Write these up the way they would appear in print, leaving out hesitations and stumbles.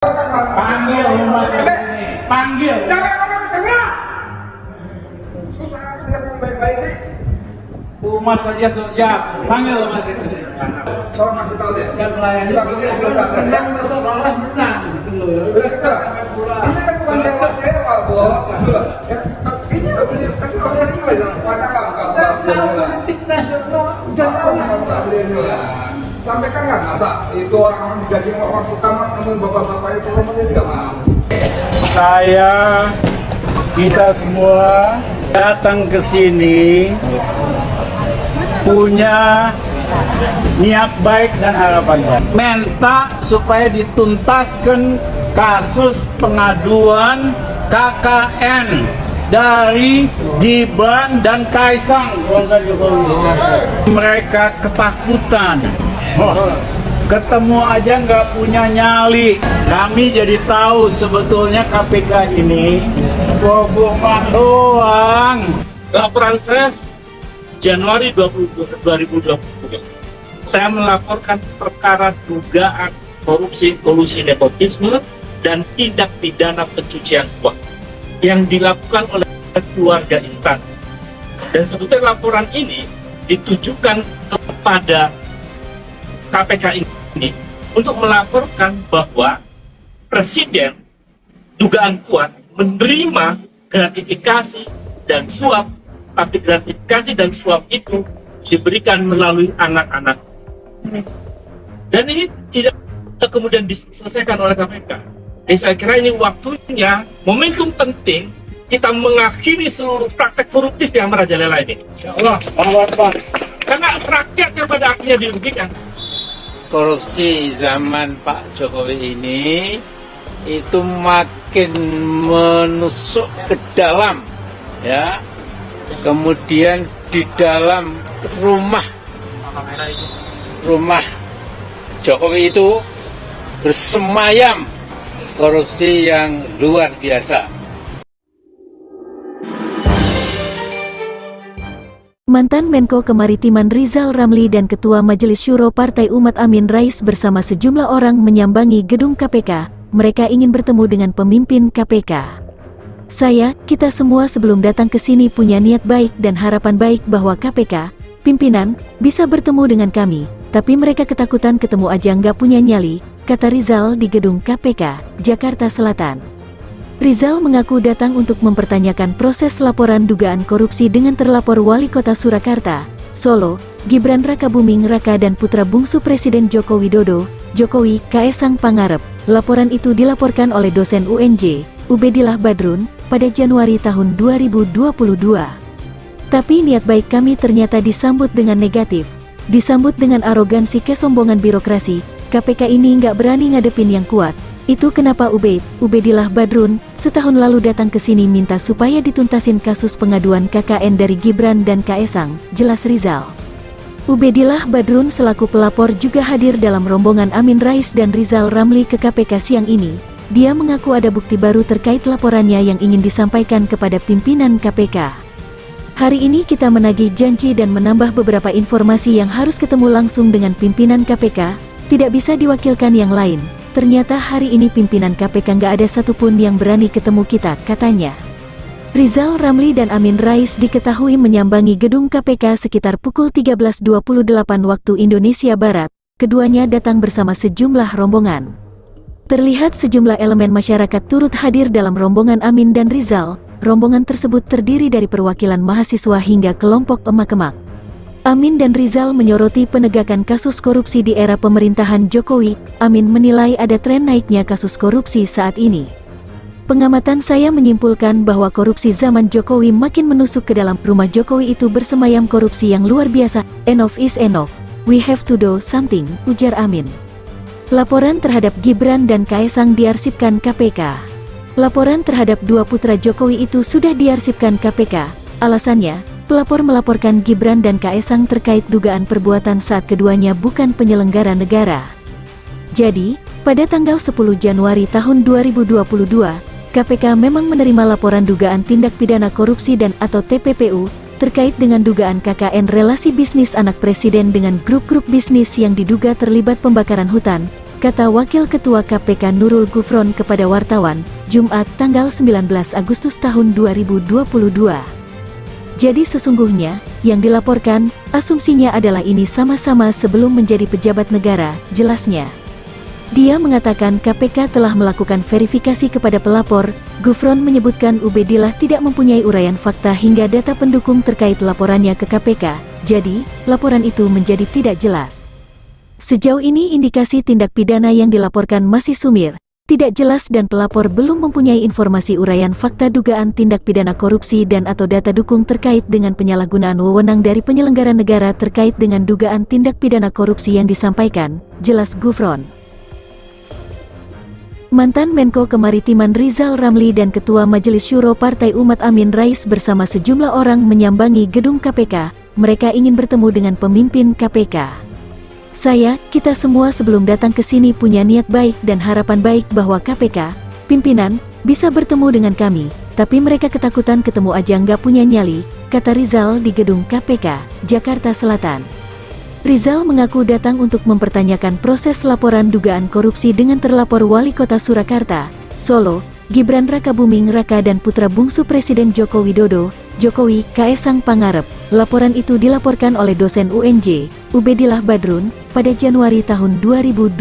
Panggil rumah ini. Panggil. Siapa yang ngomong tengah? Susah lihat yang baik-baik sih. Rumah saja ya. Panggil rumah ini. Tolong kasih tahu deh. Dan melayani. Kita begini sudah Tenang persoalan menang. Udah kita. Ini kan bukan dewa bos. Ya, ini loh ini kasih tahu dari nilai dong. Mana kamu Politik nasional dan kamu tak boleh nilai. Sampaikan nggak masa itu orang-orang digaji orang utama namun bapak-bapak itu ngomongnya tidak mau. Kita semua datang ke sini punya niat baik dan harapan baik. Minta supaya dituntaskan kasus pengaduan KKN dari Gibran dan Kaisang keluarga Jokowi. Mereka ketakutan. Ketemu aja nggak punya nyali. Kami jadi tahu sebetulnya KPK ini performa doang. Laporan saya Januari 2020. Saya melaporkan perkara dugaan korupsi, kolusi, nepotisme, dan tindak pidana pencucian uang yang dilakukan oleh keluarga istana. Dan sebetulnya laporan ini ditujukan kepada KPK ini untuk melaporkan bahwa Presiden dugaan kuat menerima gratifikasi dan suap, tapi gratifikasi dan suap itu diberikan melalui anak-anak. Dan ini tidak kemudian diselesaikan oleh KPK. Jadi saya kira ini waktunya, momentum penting kita mengakhiri seluruh praktek koruptif yang merajalela ini. Insya Allah. Karena rakyat yang pada akhirnya dirugikan. Korupsi zaman Pak Jokowi ini itu makin menusuk ke dalam, ya. Kemudian di dalam rumah Jokowi itu bersemayam korupsi yang luar biasa. Mantan Menko Kemaritiman Rizal Ramli dan Ketua Majelis Syuro Partai Umat Amin Rais bersama sejumlah orang menyambangi gedung KPK. Mereka ingin bertemu dengan pemimpin KPK. Kita semua sebelum datang ke sini punya niat baik dan harapan baik bahwa KPK, pimpinan, bisa bertemu dengan kami. Tapi mereka ketakutan ketemu aja nggak punya nyali, kata Rizal di gedung KPK, Jakarta Selatan. Rizal mengaku datang untuk mempertanyakan proses laporan dugaan korupsi dengan terlapor Wali Kota Surakarta, Solo, Gibran Rakabuming Raka dan putra bungsu Presiden Joko Widodo, Jokowi, Kaesang Pangarep. Laporan itu dilaporkan oleh dosen UNJ, Ubedillah Badrun, pada Januari tahun 2022. Tapi niat baik kami ternyata disambut dengan negatif. Disambut dengan arogansi kesombongan birokrasi, KPK ini nggak berani ngadepin yang kuat. Itu kenapa Ubedillah Badrun, setahun lalu datang ke sini minta supaya dituntasin kasus pengaduan KKN dari Gibran dan Kaesang, jelas Rizal. Ubedillah Badrun selaku pelapor juga hadir dalam rombongan Amin Rais dan Rizal Ramli ke KPK siang ini. Dia mengaku ada bukti baru terkait laporannya yang ingin disampaikan kepada pimpinan KPK. Hari ini kita menagih janji dan menambah beberapa informasi yang harus ketemu langsung dengan pimpinan KPK, tidak bisa diwakilkan yang lain. Ternyata hari ini pimpinan KPK nggak ada satupun yang berani ketemu kita, katanya. Rizal Ramli dan Amin Rais diketahui menyambangi gedung KPK sekitar pukul 13.28 waktu Indonesia Barat. Keduanya datang bersama sejumlah rombongan. Terlihat sejumlah elemen masyarakat turut hadir dalam rombongan Amin dan Rizal. Rombongan tersebut terdiri dari perwakilan mahasiswa hingga kelompok emak-emak. Amin dan Rizal menyoroti penegakan kasus korupsi di era pemerintahan Jokowi. Amin menilai ada tren naiknya kasus korupsi saat ini. Pengamatan saya menyimpulkan bahwa korupsi zaman Jokowi makin menusuk ke dalam rumah Jokowi itu bersemayam korupsi yang luar biasa. Enough is enough. We have to do something, ujar Amin. Laporan terhadap Gibran dan Kaesang diarsipkan KPK. Laporan terhadap dua putra Jokowi itu sudah diarsipkan KPK. Alasannya, pelapor melaporkan Gibran dan Kaesang terkait dugaan perbuatan saat keduanya bukan penyelenggara negara. Jadi, pada tanggal 10 Januari tahun 2022, KPK memang menerima laporan dugaan tindak pidana korupsi dan atau TPPU terkait dengan dugaan KKN relasi bisnis anak presiden dengan grup-grup bisnis yang diduga terlibat pembakaran hutan, kata Wakil Ketua KPK Nurul Gufron kepada wartawan, Jumat tanggal 19 Agustus tahun 2022. Jadi sesungguhnya, yang dilaporkan, asumsinya adalah ini sama-sama sebelum menjadi pejabat negara, jelasnya. Dia mengatakan KPK telah melakukan verifikasi kepada pelapor. Gufron menyebutkan Ubedillah tidak mempunyai uraian fakta hingga data pendukung terkait laporannya ke KPK, jadi, laporan itu menjadi tidak jelas. Sejauh ini indikasi tindak pidana yang dilaporkan masih sumir, tidak jelas dan pelapor belum mempunyai informasi uraian fakta dugaan tindak pidana korupsi dan atau data dukung terkait dengan penyalahgunaan wewenang dari penyelenggara negara terkait dengan dugaan tindak pidana korupsi yang disampaikan, jelas Gufron. Mantan Menko Kemaritiman Rizal Ramli dan Ketua Majelis Syuro Partai Umat Amin Rais bersama sejumlah orang menyambangi gedung KPK. Mereka ingin bertemu dengan pemimpin KPK. Kita semua sebelum datang ke sini punya niat baik dan harapan baik bahwa KPK, pimpinan, bisa bertemu dengan kami, tapi mereka ketakutan ketemu aja nggak punya nyali, kata Rizal di gedung KPK, Jakarta Selatan. Rizal mengaku datang untuk mempertanyakan proses laporan dugaan korupsi dengan terlapor Wali Kota Surakarta, Solo, Gibran Rakabuming Raka dan putra bungsu Presiden Joko Widodo, Jokowi, Kaesang Pangarep. Laporan itu dilaporkan oleh dosen UNJ, Ubedillah Badrun, pada Januari tahun 2022.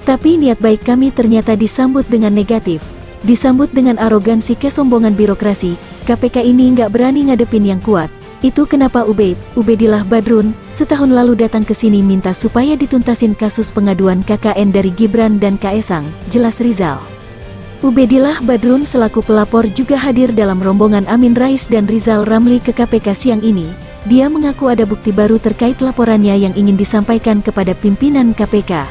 Tapi niat baik kami ternyata disambut dengan negatif, disambut dengan arogansi kesombongan birokrasi. KPK ini nggak berani ngadepin yang kuat. Itu kenapa Ubedillah Badrun, setahun lalu datang ke sini minta supaya dituntasin kasus pengaduan KKN dari Gibran dan Kaesang, jelas Rizal. Ubedillah Badrun selaku pelapor juga hadir dalam rombongan Amin Rais dan Rizal Ramli ke KPK siang ini. Dia mengaku ada bukti baru terkait laporannya yang ingin disampaikan kepada pimpinan KPK.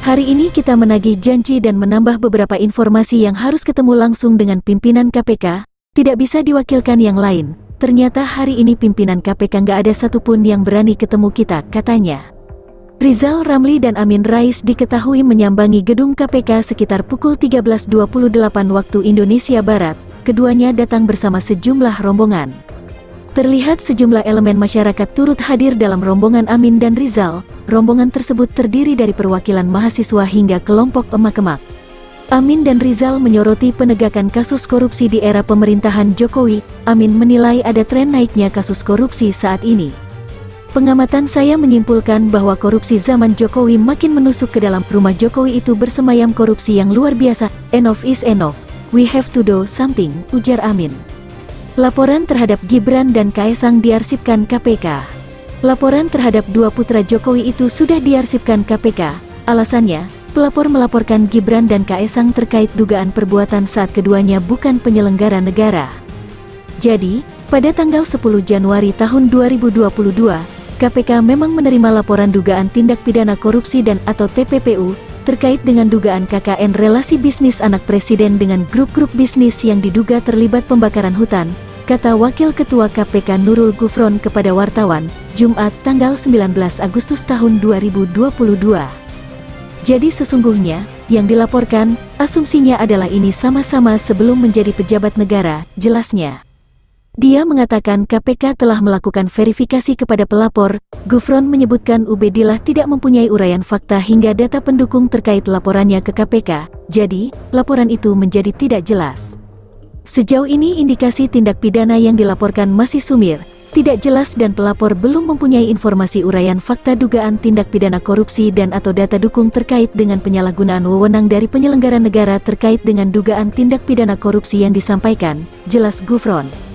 Hari ini kita menagih janji dan menambah beberapa informasi yang harus ketemu langsung dengan pimpinan KPK, tidak bisa diwakilkan yang lain. Ternyata hari ini pimpinan KPK nggak ada satupun yang berani ketemu kita, katanya. Rizal Ramli dan Amin Rais diketahui menyambangi gedung KPK sekitar pukul 13.28 waktu Indonesia Barat. Keduanya datang bersama sejumlah rombongan. Terlihat sejumlah elemen masyarakat turut hadir dalam rombongan Amin dan Rizal. Rombongan tersebut terdiri dari perwakilan mahasiswa hingga kelompok emak-emak. Amin dan Rizal menyoroti penegakan kasus korupsi di era pemerintahan Jokowi. Amin menilai ada tren naiknya kasus korupsi saat ini. Pengamatan saya menyimpulkan bahwa korupsi zaman Jokowi makin menusuk ke dalam. Rumah Jokowi itu bersemayam korupsi yang luar biasa. Enough is enough. We have to do something, ujar Amin. Laporan terhadap Gibran dan Kaesang diarsipkan KPK. Laporan terhadap dua putra Jokowi itu sudah diarsipkan KPK. Alasannya, pelapor melaporkan Gibran dan Kaesang terkait dugaan perbuatan saat keduanya bukan penyelenggara negara. Jadi, pada tanggal 10 Januari tahun 2022, KPK memang menerima laporan dugaan tindak pidana korupsi dan atau TPPU terkait dengan dugaan KKN relasi bisnis anak presiden dengan grup-grup bisnis yang diduga terlibat pembakaran hutan, kata Wakil Ketua KPK Nurul Gufron kepada wartawan, Jumat tanggal 19 Agustus tahun 2022. Jadi sesungguhnya, yang dilaporkan, asumsinya adalah ini sama-sama sebelum menjadi pejabat negara, jelasnya. Dia mengatakan KPK telah melakukan verifikasi kepada pelapor. Gufron menyebutkan Ubedillah tidak mempunyai uraian fakta hingga data pendukung terkait laporannya ke KPK, jadi, laporan itu menjadi tidak jelas. Sejauh ini indikasi tindak pidana yang dilaporkan masih sumir, tidak jelas dan pelapor belum mempunyai informasi uraian fakta dugaan tindak pidana korupsi dan atau data dukung terkait dengan penyalahgunaan wewenang dari penyelenggara negara terkait dengan dugaan tindak pidana korupsi yang disampaikan, jelas Gufron.